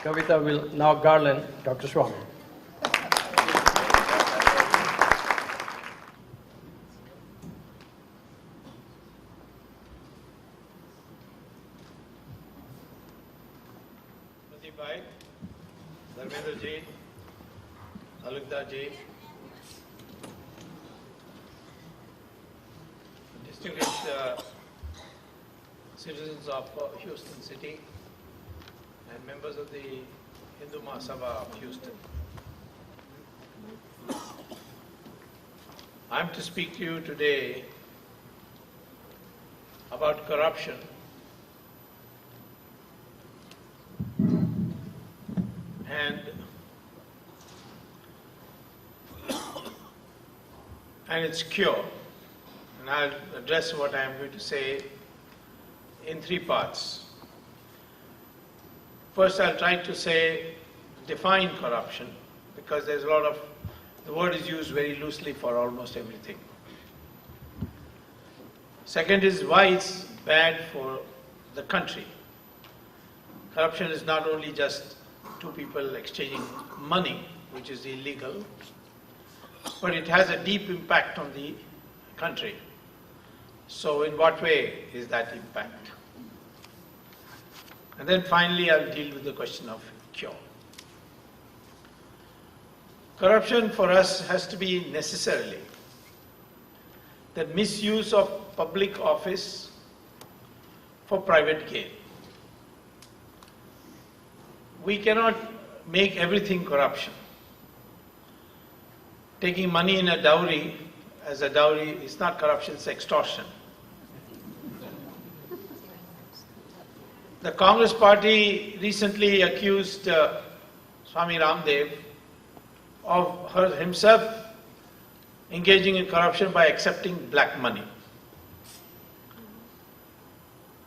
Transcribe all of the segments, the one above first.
Kavita will now garland Dr. Swamy. Bhai, Dharmendra ji, Alukda ji, distinguished citizens of Houston City and members of the Hindu Mahasabha of Houston. I am to speak to you today about corruption and its cure. And I'll address what I am going to say in three parts. First, I'll try to define corruption, because there's the word is used very loosely for almost everything. Second is why it's bad for the country. Corruption is not only just two people exchanging money, which is illegal, but it has a deep impact on the country. So in what way is that impact? And then finally I'll deal with the question of cure. Corruption for us has to be necessarily the misuse of public office for private gain. We cannot make everything corruption. Taking money in a dowry as a dowry is not corruption, it's extortion. The Congress party recently accused Swami Ramdev of himself engaging in corruption by accepting black money.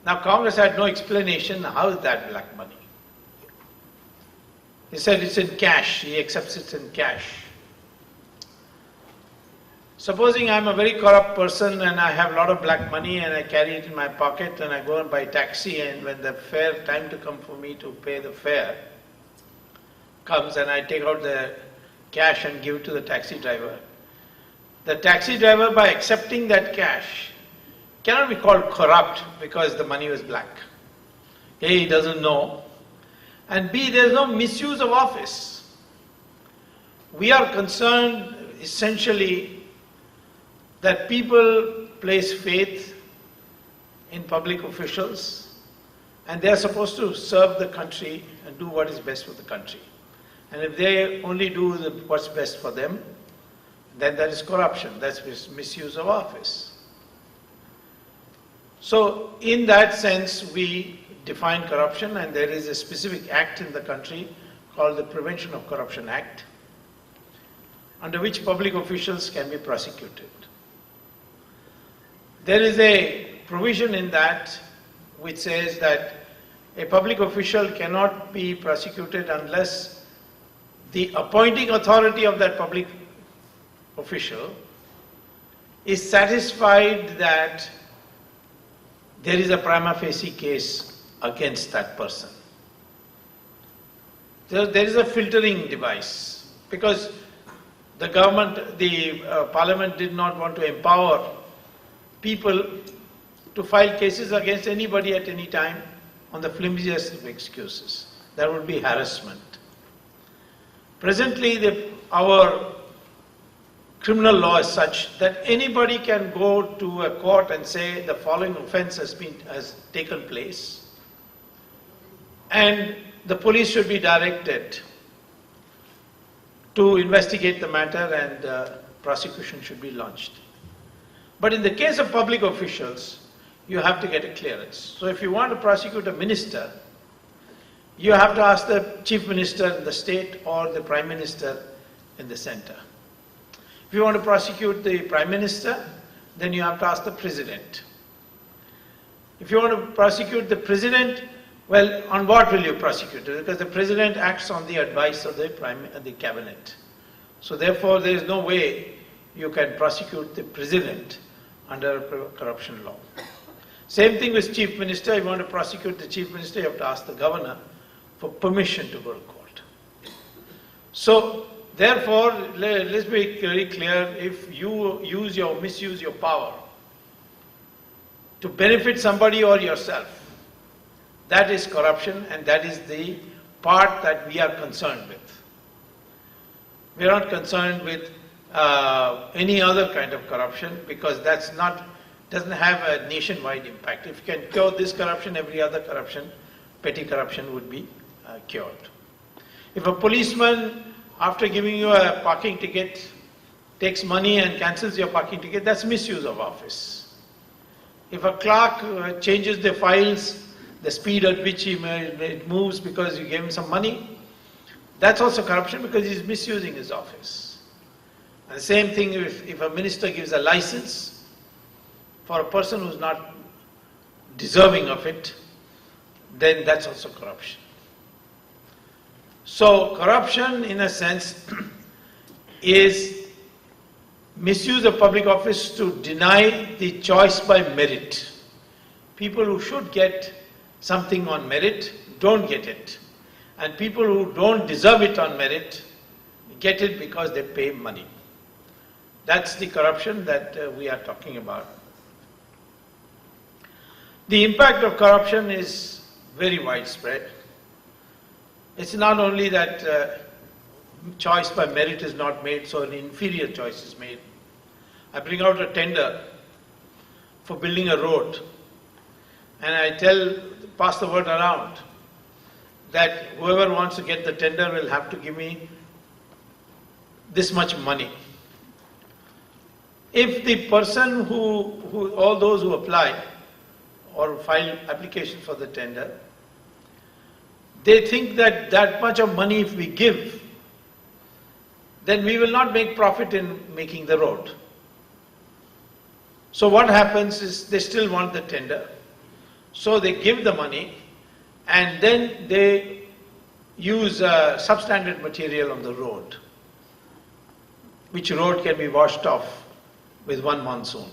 Now Congress had no explanation how is that black money. He said it's in cash, he accepts it in cash. Supposing I'm a very corrupt person and I have a lot of black money and I carry it in my pocket and I go and buy taxi, and when the fare, time to come for me to pay the fare comes and I take out the cash and give it to the taxi driver. The taxi driver, by accepting that cash, cannot be called corrupt because the money was black. A, he doesn't know, and B, there is no misuse of office. We are concerned essentially that people place faith in public officials and they are supposed to serve the country and do what is best for the country. And if they only do what's best for them, then that is corruption, that's misuse of office. So in that sense, we define corruption, and there is a specific act in the country called the Prevention of Corruption Act, under which public officials can be prosecuted. There is a provision in that which says that a public official cannot be prosecuted unless the appointing authority of that public official is satisfied that there is a prima facie case against that person. There is a filtering device, because the government, the parliament did not want to empower people to file cases against anybody at any time on the flimsiest of excuses. That would be harassment. Presently, our criminal law is such that anybody can go to a court and say the following offense has taken place, and the police should be directed to investigate the matter and prosecution should be launched. But in the case of public officials, you have to get a clearance. So if you want to prosecute a minister, you have to ask the chief minister in the state or the prime minister in the center. If you want to prosecute the prime minister, then you have to ask the president. If you want to prosecute the president, well, on what will you prosecute? Because the president acts on the advice of the cabinet. So therefore, there is no way you can prosecute the president under corruption law. Same thing with chief minister. If you want to prosecute the chief minister, you have to ask the governor, for permission to go to court. So, therefore, let's be very clear, if you misuse your power to benefit somebody or yourself, that is corruption, and that is the part that we are concerned with. We are not concerned with any other kind of corruption, because doesn't have a nationwide impact. If you can cure this corruption, every other corruption, petty corruption, would be cured. If a policeman, after giving you a parking ticket, takes money and cancels your parking ticket, that's misuse of office. If a clerk changes the files, the speed at which it moves because you gave him some money, that's also corruption, because he's misusing his office. And the same thing if a minister gives a license for a person who's not deserving of it, then that's also corruption. So corruption, in a sense, is misuse of public office to deny the choice by merit. People who should get something on merit don't get it. And people who don't deserve it on merit get it because they pay money. That's the corruption that we are talking about. The impact of corruption is very widespread. It's not only that choice by merit is not made, so an inferior choice is made. I bring out a tender for building a road, and I pass the word around that whoever wants to get the tender will have to give me this much money. If the person all those who apply or file application for the tender, they think that that much of money if we give, then we will not make profit in making the road. So what happens is they still want the tender. So they give the money and then they use substandard material on the road, which road can be washed off with one monsoon.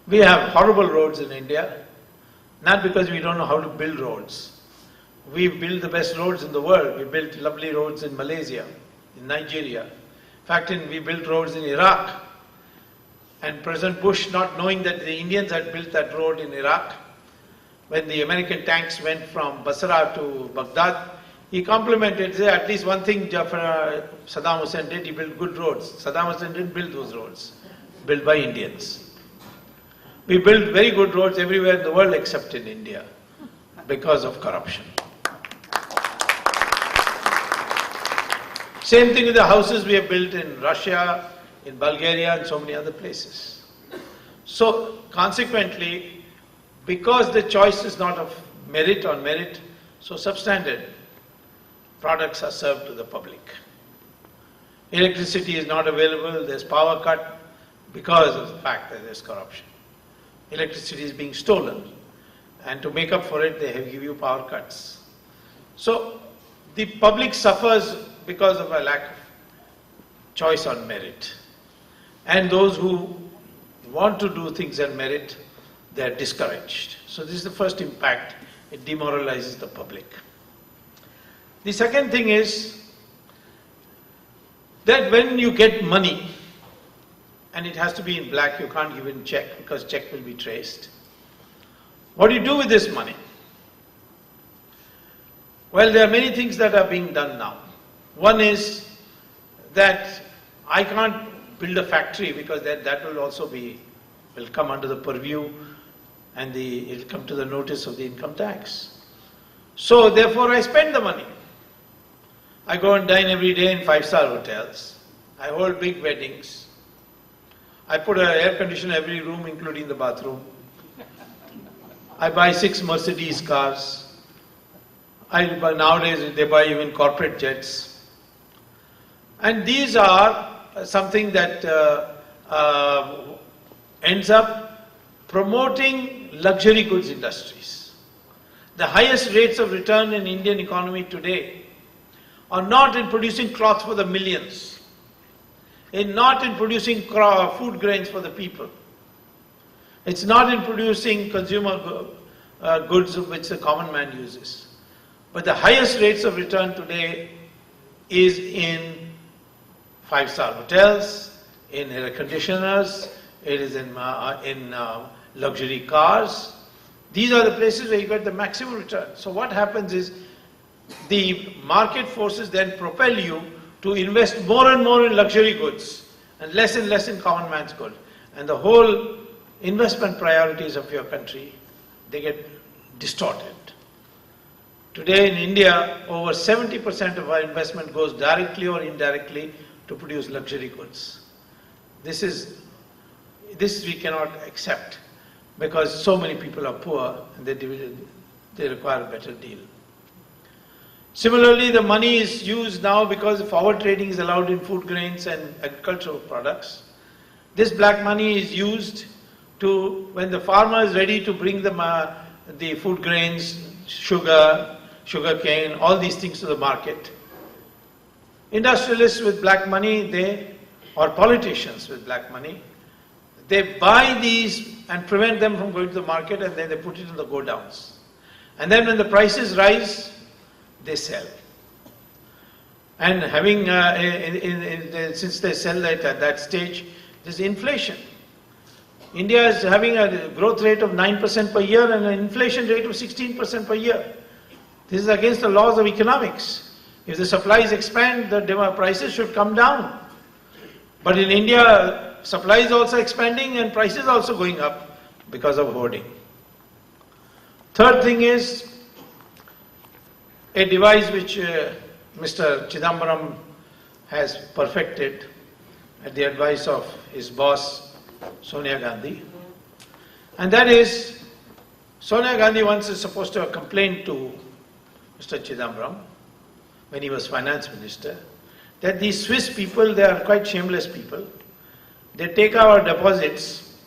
We have horrible roads in India, not because we don't know how to build roads. We build the best roads in the world. We built lovely roads in Malaysia, in Nigeria. In fact, we built roads in Iraq. And President Bush, not knowing that the Indians had built that road in Iraq, when the American tanks went from Basra to Baghdad, he complimented, said, at least one thing Saddam Hussein did, he built good roads. Saddam Hussein didn't build those roads, built by Indians. We built very good roads everywhere in the world except in India because of corruption. Same thing with the houses we have built in Russia, in Bulgaria, and so many other places. So consequently, because the choice is not of merit on merit, so substandard products are served to the public. Electricity is not available, there's power cut because of the fact that there's corruption. Electricity is being stolen, and to make up for it, they give you power cuts. So the public suffers because of a lack of choice on merit. And those who want to do things on merit, they are discouraged. So this is the first impact. It demoralizes the public. The second thing is that when you get money, and it has to be in black, you can't give in check because check will be traced. What do you do with this money? Well, there are many things that are being done now. One is that I can't build a factory because that will also will come under the purview and it will come to the notice of the income tax. So therefore I spend the money. I go and dine every day in 5-star hotels. I hold big weddings. I put an air conditioner in every room, including the bathroom. I buy 6 Mercedes cars. Nowadays they buy even corporate jets. And these are something that ends up promoting luxury goods industries. The highest rates of return in Indian economy today are not in producing cloth for the millions, not in producing food grains for the people. It's not in producing consumer goods which the common man uses. But the highest rates of return today is in 5-star hotels, in air conditioners, it is in luxury cars. These are the places where you get the maximum return. So what happens is the market forces then propel you to invest more and more in luxury goods and less in common man's good. And the whole investment priorities of your country, they get distorted. Today in India, over 70% of our investment goes directly or indirectly to produce luxury goods. This we cannot accept because so many people are poor and they require a better deal. Similarly, the money is used now because forward trading is allowed in food grains and agricultural products. This black money is used to, when the farmer is ready to bring the food grains, sugar cane, all these things to the market. Industrialists with black money, or politicians with black money, they buy these and prevent them from going to the market, and then they put it in the godowns. And then when the prices rise, they sell. And having, since they sell that at that stage, there's inflation. India is having a growth rate of 9% per year and an inflation rate of 16% per year. This is against the laws of economics. If the supplies expand, the prices should come down. But in India, supply is also expanding and prices also going up because of hoarding. Third thing is a device which Mr. Chidambaram has perfected at the advice of his boss, Sonia Gandhi. And that is, Sonia Gandhi once is supposed to have complained to Mr. Chidambaram when he was finance minister, that these Swiss people, they are quite shameless people. They take our deposits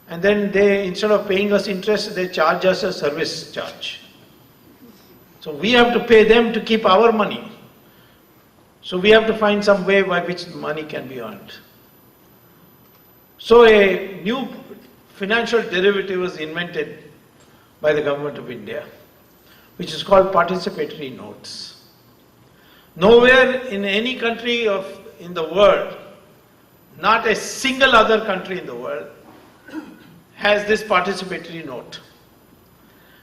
and then they, instead of paying us interest, they charge us a service charge. So we have to pay them to keep our money. So we have to find some way by which money can be earned. So a new financial derivative was invented by the government of India, which is called participatory notes. Nowhere in any country in the world, not a single other country in the world, has this participatory note.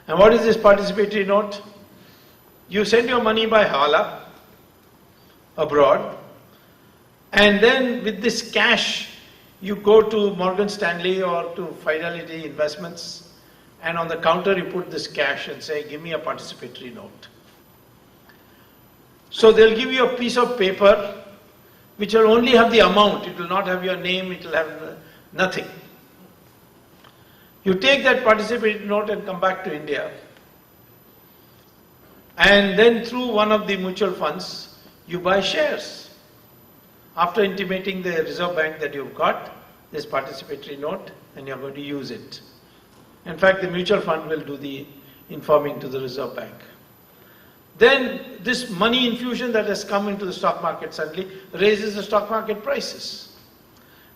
And what is this participatory note? You send your money by Hala abroad, and then with this cash, you go to Morgan Stanley or to Fidelity Investments, and on the counter you put this cash and say, give me a participatory note. So they'll give you a piece of paper which will only have the amount, it will not have your name, it will have nothing. You take that participatory note and come back to India, and then through one of the mutual funds, you buy shares. After intimating the Reserve Bank that you've got this participatory note and you're going to use it. In fact, the mutual fund will do the informing to the Reserve Bank. Then this money infusion that has come into the stock market suddenly raises the stock market prices.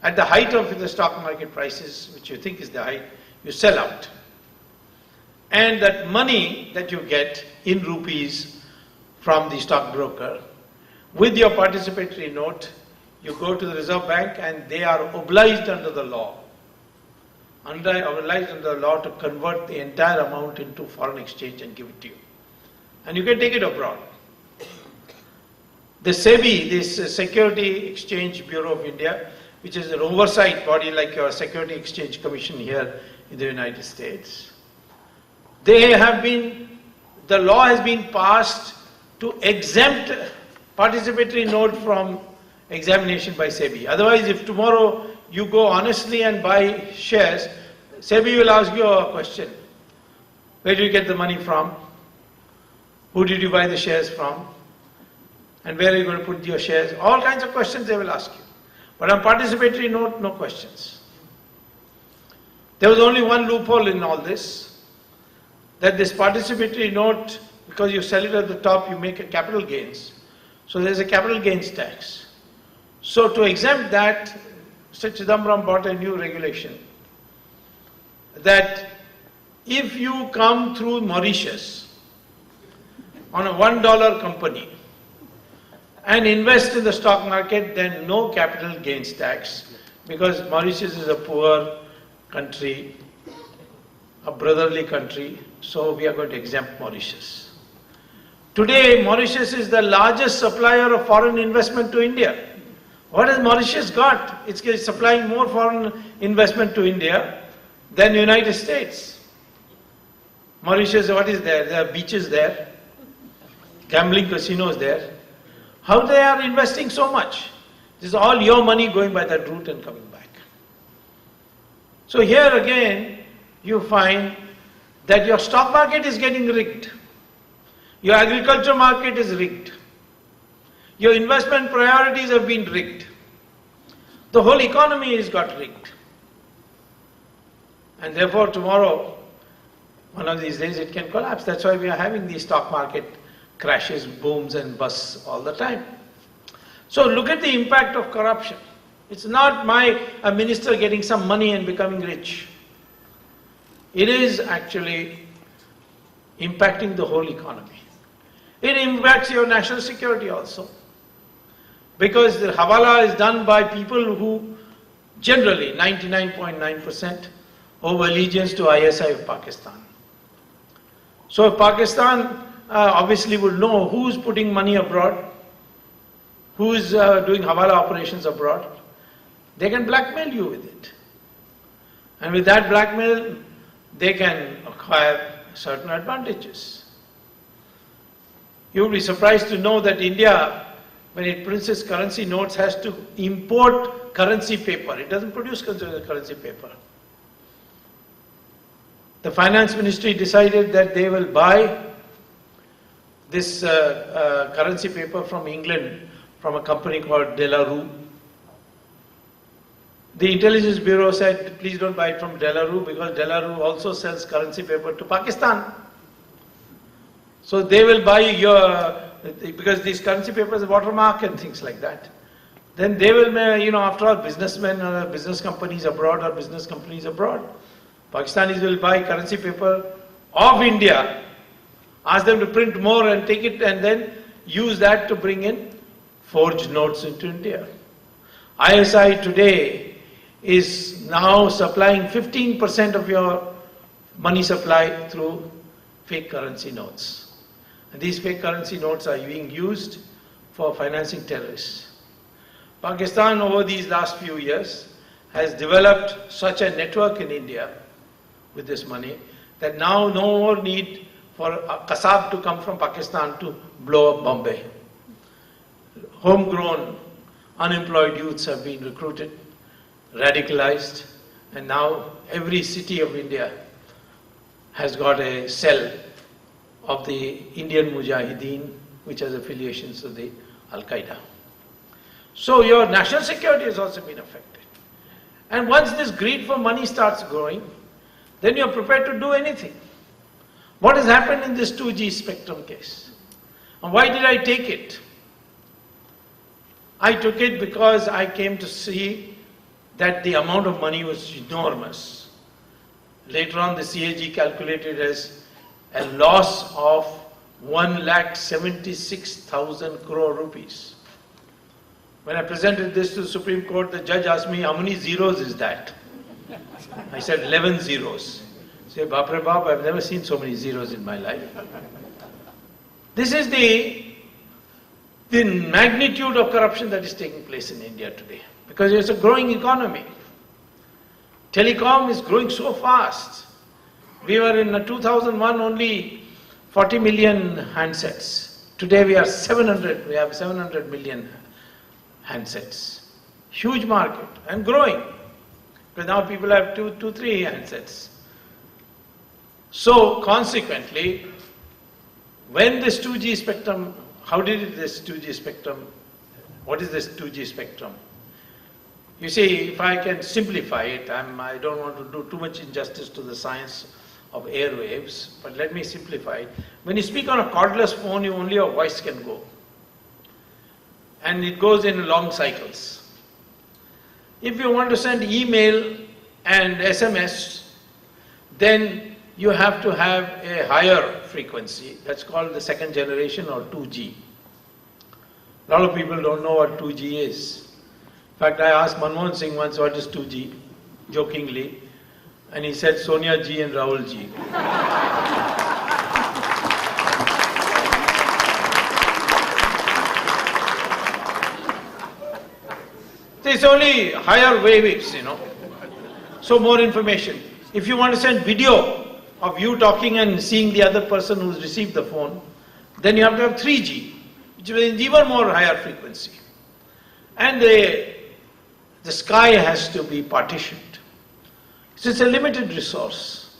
At the height of the stock market prices, which you think is the height, you sell out. And that money that you get in rupees from the stockbroker, with your participatory note, you go to the Reserve Bank and they are obliged under the law, to convert the entire amount into foreign exchange and give it to you. And you can take it abroad. The SEBI, this Security Exchange Bureau of India, which is an oversight body like your Security Exchange Commission here in the United States, the law has been passed to exempt participatory note from examination by SEBI. Otherwise, if tomorrow you go honestly and buy shares, SEBI will ask you a question. Where did you get the money from? Who did you buy the shares from? And where are you going to put your shares? All kinds of questions they will ask you. But on participatory note, no questions. There was only one loophole in all this, that this participatory note, because you sell it at the top, you make a capital gains. So there's a capital gains tax. So to exempt that, Mr. Chidambaram brought a new regulation that if you come through Mauritius, on a $1 company and invest in the stock market, then no capital gains tax, because Mauritius is a poor country, a brotherly country, so we are going to exempt Mauritius. Today, Mauritius is the largest supplier of foreign investment to India. What has Mauritius got? It's supplying more foreign investment to India than the United States. Mauritius, what is there? There are beaches there, gambling casinos there. How they are investing so much? This is all your money going by that route and coming back. So here again, you find that your stock market is getting rigged. Your agriculture market is rigged. Your investment priorities have been rigged. The whole economy has got rigged. And therefore tomorrow, one of these days it can collapse. That's why we are having these stock market crashes, booms and busts all the time. So look at the impact of corruption. It's not a minister getting some money and becoming rich. It is actually impacting the whole economy. It impacts your national security also. Because the Hawala is done by people who generally, 99.9%, owe allegiance to ISI of Pakistan. So Pakistan obviously would know who's putting money abroad, who's doing Hawala operations abroad. They can blackmail you with it. And with that blackmail, they can acquire certain advantages. You will be surprised to know that India, when it prints its currency notes, has to import currency paper. It doesn't produce currency paper. The finance ministry decided that they will buy this currency paper from England from a company called De La Rue. The intelligence bureau said, please don't buy it from De La Rue, because De La Rue also sells currency paper to Pakistan. So they will buy because these currency papers are watermark and things like that. Then they will, after all, businessmen or business companies abroad or business companies abroad. Pakistanis will buy currency paper of India, ask them to print more and take it and then use that to bring in forged notes into India. ISI today is now supplying 15% of your money supply through fake currency notes. And these fake currency notes are being used for financing terrorists. Pakistan over these last few years has developed such a network in India with this money that now no more need for a Kasab to come from Pakistan to blow up Bombay. Homegrown, unemployed youths have been recruited, radicalized, and now every city of India has got a cell of the Indian Mujahideen, which has affiliations to the Al-Qaeda. So your national security has also been affected. And once this greed for money starts growing, then you're prepared to do anything. What has happened in this 2G spectrum case? And why did I take it? I took it because I came to see that the amount of money was enormous. Later on, the CAG calculated as a loss of 1,76,000 crore rupees. When I presented this to the Supreme Court, the judge asked me, how many zeros is that? I said 11 zeros. He said, Baap re Baap, I've never seen so many zeros in my life. This is the magnitude of corruption that is taking place in India today. Because it's a growing economy. Telecom is growing so fast. We were in 2001 only 40 million handsets. Today we have 700 million handsets. Huge market and growing. Because now people have two, 3 handsets. So consequently, when this 2G spectrum, what is this 2G spectrum? You see, if I can simplify it, I don't want to do too much injustice to the science of airwaves, but let me simplify it. When you speak on a cordless phone, only your voice can go. And it goes in long cycles. If you want to send email and SMS, then you have to have a higher frequency. That's called the second generation or 2G. A lot of people don't know what 2G is. In fact, I asked Manmohan Singh once what is 2G, jokingly, and he said Sonia G and Rahul G. It's only higher waves, So more information. If you want to send video of you talking and seeing the other person who's received the phone, then you have to have 3G, which is even more higher frequency. And the sky has to be partitioned. So it's a limited resource.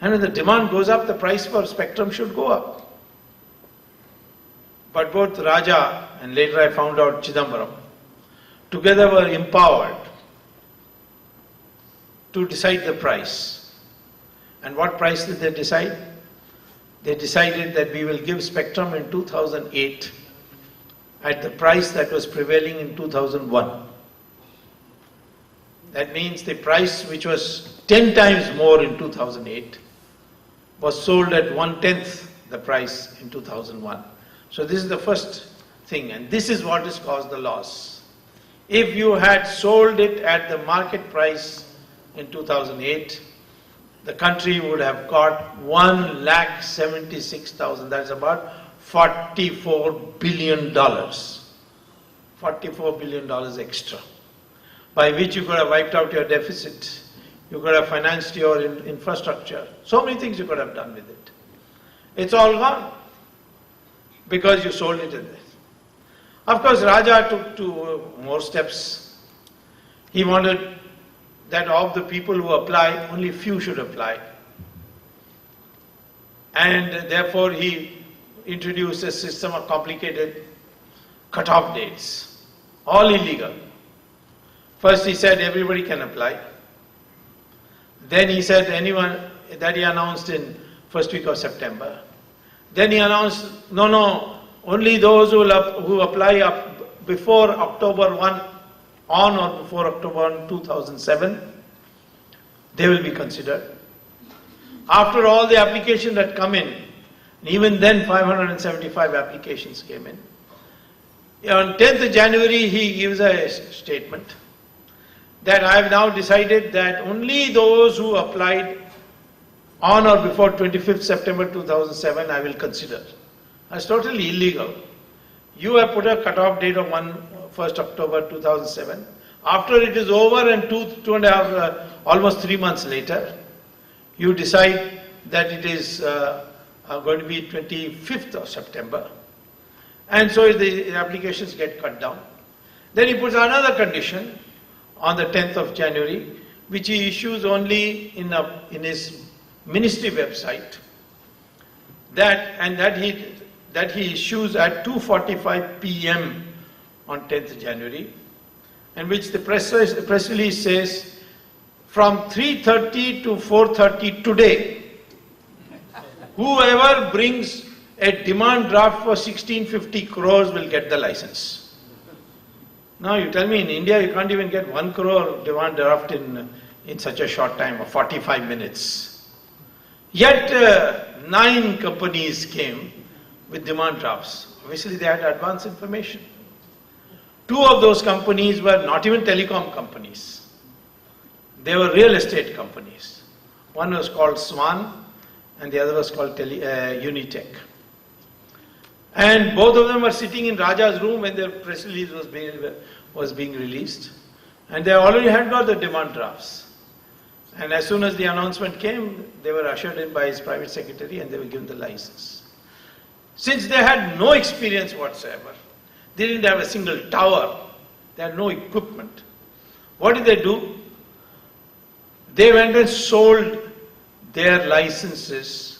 And when the demand goes up, the price for spectrum should go up. But both Raja and later I found out Chidambaram together were empowered to decide the price. And what price did they decide? They decided that we will give spectrum in 2008 at the price that was prevailing in 2001. That means the price which was 10 times more in 2008 was sold at 1/10 the price in 2001. So this is the first thing, and this is what has caused the loss. If you had sold it at the market price in 2008, the country would have got 1,76,000, that's about $44 billion. $44 billion extra, by which you could have wiped out your deficit, you could have financed your infrastructure, so many things you could have done with it. It's all gone because you sold it at this. Of course, Raja took two more steps. He wanted that of the people who apply, only few should apply. And therefore he introduced a system of complicated cut-off dates, all illegal. First he said everybody can apply. Then he said anyone, that he announced in first week of September. Then he announced, no, only those who apply up before October 1, on or before October 1, 2007, they will be considered. After all the applications that come in, even then 575 applications came in. On 10th of January he gives a statement that I have now decided that only those who applied on or before 25th September 2007 I will consider. That's totally illegal. You have put a cut-off date of 1st October 2007. After it is over and two and a half, almost 3 months later, you decide that it is going to be 25th of September. And so the applications get cut down. Then he puts another condition on the 10th of January, which he issues only in his ministry website, that he issues at 2:45 p.m. on 10th of January, and which the press release says, from 3:30 to 4:30 today, whoever brings a demand draft for 1650 crores will get the license. Now you tell me in India you can't even get 1 crore demand draft in such a short time of 45 minutes. Yet 9 companies came with demand drafts. Obviously they had advance information. 2 of those companies were not even telecom companies. They were real estate companies. One was called Swan and the other was called Unitech. And both of them were sitting in Raja's room when their press release was being released. And they already had got the demand drafts. And as soon as the announcement came, they were ushered in by his private secretary and they were given the license. Since they had no experience whatsoever, they didn't have a single tower, they had no equipment. What did they do? They went and sold their licenses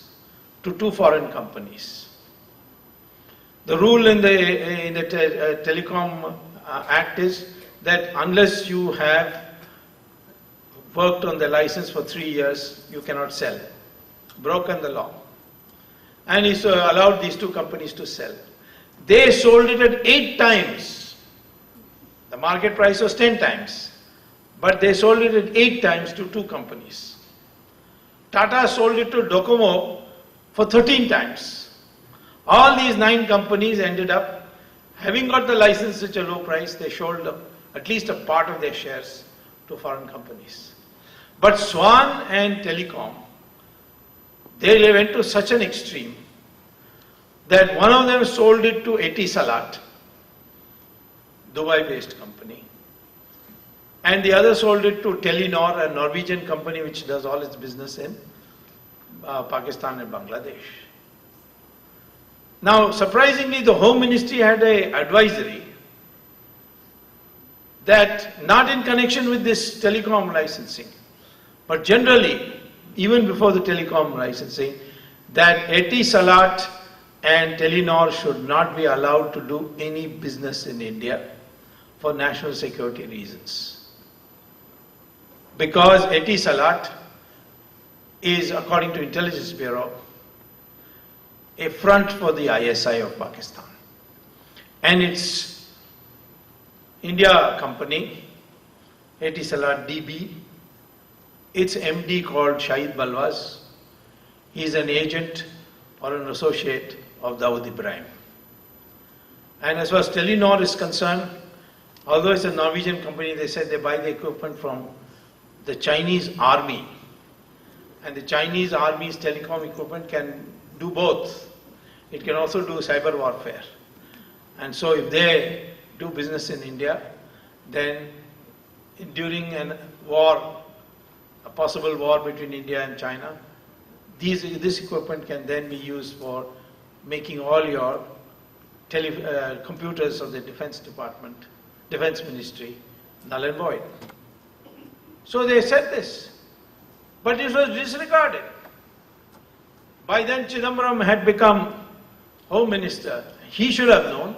to 2 foreign companies. The rule in the Telecom Act is that unless you have worked on the license for 3 years, you cannot sell. Broken the law. And he allowed these 2 companies to sell. They sold it at 8 times. The market price was 10 times. But they sold it at 8 times to 2 companies. Tata sold it to Docomo for 13 times. All these 9 companies ended up having got the license at a low price. They sold at least a part of their shares to foreign companies. But Swan and Telecom, they went to such an extreme that one of them sold it to Etisalat, Dubai-based company, and the other sold it to Telenor, a Norwegian company which does all its business in Pakistan and Bangladesh. Now, surprisingly, the Home Ministry had an advisory that not in connection with this telecom licensing, but generally, even before the telecom licensing, that Etisalat and Telenor should not be allowed to do any business in India for national security reasons. Because Etisalat is, according to Intelligence Bureau, a front for the ISI of Pakistan. And its India company, Etisalat DB, its MD called Shahid Balwaz, he is an agent or an associate of Dawood Ibrahim. And as far as Telenor is concerned, although it's a Norwegian company, they said they buy the equipment from the Chinese army. And the Chinese army's telecom equipment can do both. It can also do cyber warfare. And so if they do business in India, then during a war, a possible war between India and China, this equipment can then be used for making all your computers of the Defense Department, Defense Ministry, null and void. So they said this, but it was disregarded. By then Chidambaram had become Home Minister. He should have known.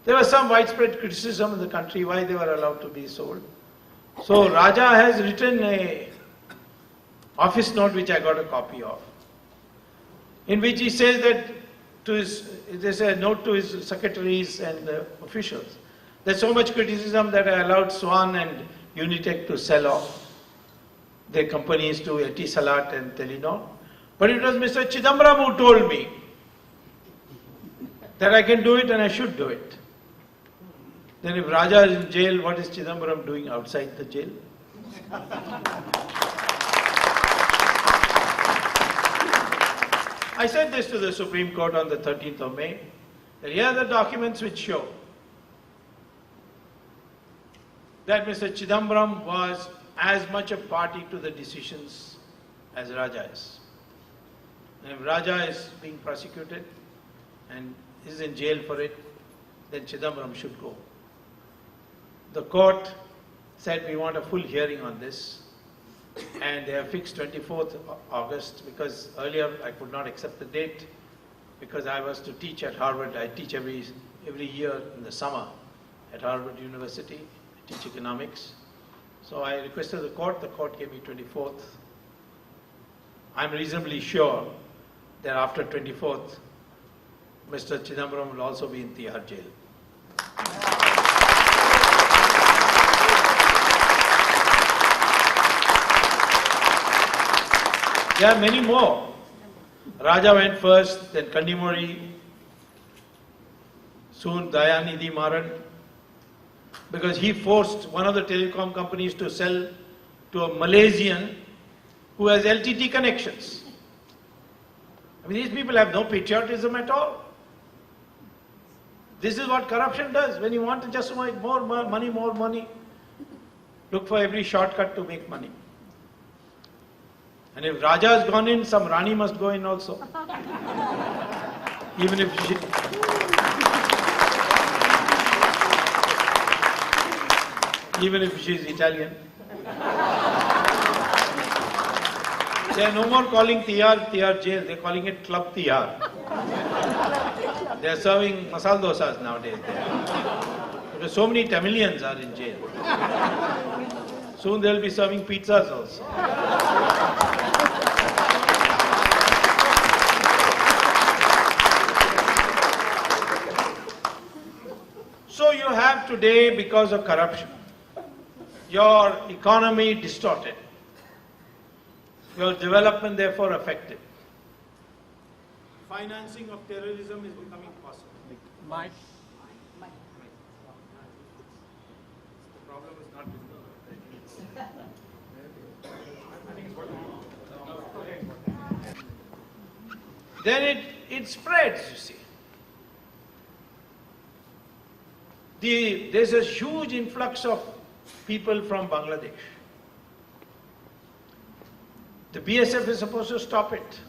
There was some widespread criticism in the country why they were allowed to be sold. So Raja has written a office note which I got a copy of, in which he says that there's a note to his secretaries and officials. There's so much criticism that I allowed Swan and Unitech to sell off their companies to Etisalat and Telenor. But it was Mr. Chidambaram who told me that I can do it and I should do it. Then if Raja is in jail, what is Chidambaram doing outside the jail? I said this to the Supreme Court on the 13th of May, that here are the documents which show that Mr. Chidambaram was as much a party to the decisions as Raja is. And if Raja is being prosecuted and is in jail for it, then Chidambaram should go. The court said we want a full hearing on this, and they have fixed 24th August because earlier I could not accept the date because I was to teach at Harvard. I teach every year in the summer at Harvard University. I teach economics. So I requested the court gave me 24th. I'm reasonably sure that after 24th, Mr. Chidambaram will also be in Tihar jail. There are many more. Raja went first, then Kandimori, soon Dayanidhi Maran, because he forced one of the telecom companies to sell to a Malaysian who has LTT connections. I mean, these people have no patriotism at all. This is what corruption does. When you want to just make more money, look for every shortcut to make money. And if Raja has gone in, some Rani must go in also. Even if she is Italian. They are no more calling Tihar jail, they are calling it Club Tihar. They are serving masala dosas nowadays there. Because so many Tamilians are in jail. Soon they will be serving pizzas also. So you have today, because of corruption, your economy distorted. Your development therefore affected. Financing of terrorism is becoming possible. Mike. The problem is not with Then it spreads, you see. There's a huge influx of people from Bangladesh. The BSF is supposed to stop it.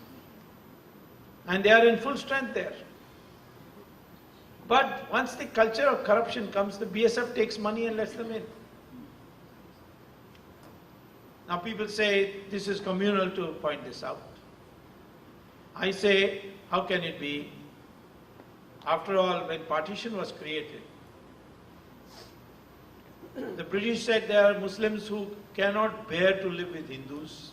And they are in full strength there. But once the culture of corruption comes, the BSF takes money and lets them in. Now people say this is communal to point this out. I say, how can it be? After all, when partition was created, the British said there are Muslims who cannot bear to live with Hindus.